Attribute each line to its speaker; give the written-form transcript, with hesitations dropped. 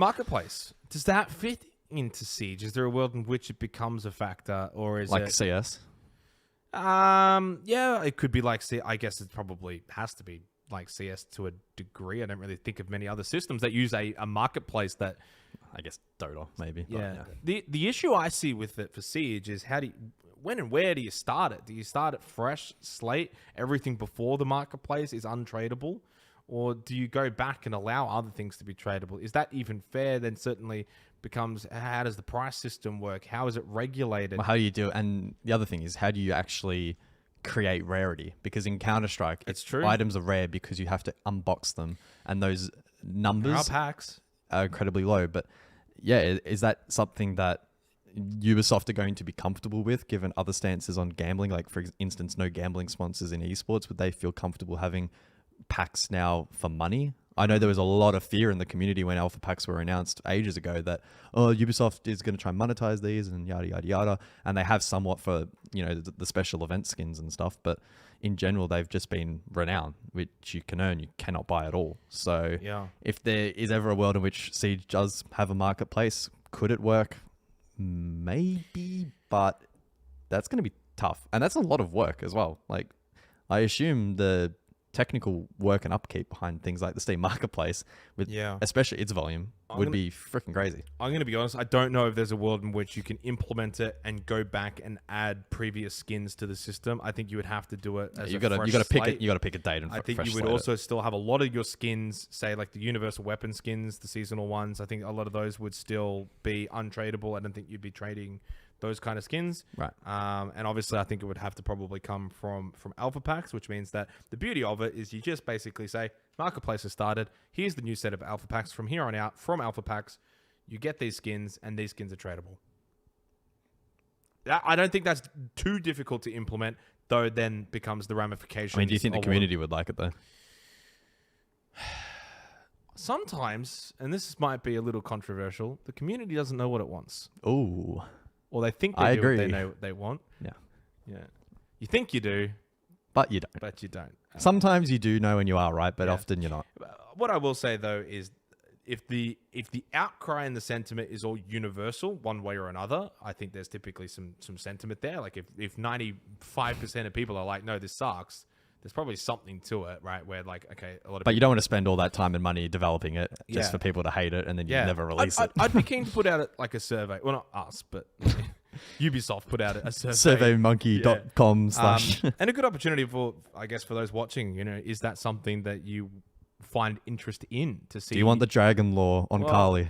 Speaker 1: Marketplace, does that fit into Siege? Is there a world in which it becomes a factor, or is
Speaker 2: Like
Speaker 1: it
Speaker 2: CS?
Speaker 1: Yeah, it could be like I guess it probably has to be like CS to a degree. I don't really think of many other systems that use a marketplace that.
Speaker 2: I guess Dota maybe.
Speaker 1: Yeah.
Speaker 2: But yeah.
Speaker 1: The issue I see with it for Siege is when and where do you start it? Do you start it fresh slate? Everything before the marketplace is untradeable, or do you go back and allow other things to be tradable? Is that even fair? Then certainly becomes, how does the price system work? How is it regulated?
Speaker 2: Well, how do you do it? And the other thing is, how do you actually create rarity? Because in Counter-Strike,
Speaker 1: It's true.
Speaker 2: items are rare because you have to unbox them, and those numbers
Speaker 1: packs
Speaker 2: are incredibly low. But yeah, is that something that Ubisoft are going to be comfortable with, given other stances on gambling? Like, for instance, no gambling sponsors in esports. Would they feel comfortable having packs now for money? I know there was a lot of fear in the community when alpha packs were announced ages ago that, oh, Ubisoft is going to try and monetize these and yada, yada, yada. And they have somewhat for, the special event skins and stuff. But in general, they've just been renowned, which you can earn, you cannot buy at all. So
Speaker 1: Yeah.
Speaker 2: if there is ever a world in which Siege does have a marketplace, could it work? Maybe, but that's going to be tough. And that's a lot of work as well. Like, I assume the technical work and upkeep behind things like the Steam Marketplace, with especially its volume, would be freaking crazy.
Speaker 1: I'm going to be honest. I don't know if there's a world in which you can implement it and go back and add previous skins to the system. I think you would have to do it as
Speaker 2: you got to pick it. You got to pick a date. And
Speaker 1: I think you would also still have a lot of your skins, say like the universal weapon skins, the seasonal ones. I think a lot of those would still be untradeable. I don't think you'd be trading those kind of skins.
Speaker 2: Right.
Speaker 1: And obviously I think it would have to probably come from alpha packs, which means that the beauty of it is you just basically say, marketplace has started. Here's the new set of alpha packs from here on out. From alpha packs, you get these skins, and these skins are tradable. I don't think that's too difficult to implement, though then becomes the ramification.
Speaker 2: I mean, do you think the community would like it though?
Speaker 1: Sometimes, and this might be a little controversial, the community doesn't know what it wants.
Speaker 2: Oh.
Speaker 1: Or they think they do what they know what they want.
Speaker 2: Yeah.
Speaker 1: Yeah. You think you do,
Speaker 2: but you don't.
Speaker 1: But you don't.
Speaker 2: Sometimes you do know when you are right, but often you're not.
Speaker 1: What I will say though is, if the outcry and the sentiment is all universal one way or another, I think there's typically some sentiment there. Like if 95% of people are like, no, this sucks, there's probably something to it, right? Where like, okay, a lot of
Speaker 2: But you don't want to spend all that time and money developing it just for people to hate it and then you never release it.
Speaker 1: I'd be keen to put out like a survey. Well, not us, but Ubisoft put out a survey.
Speaker 2: Surveymonkey.com /
Speaker 1: and a good opportunity for, I guess, for those watching, is that something that you find interest in to see?
Speaker 2: Do you want the dragon lore on Kali?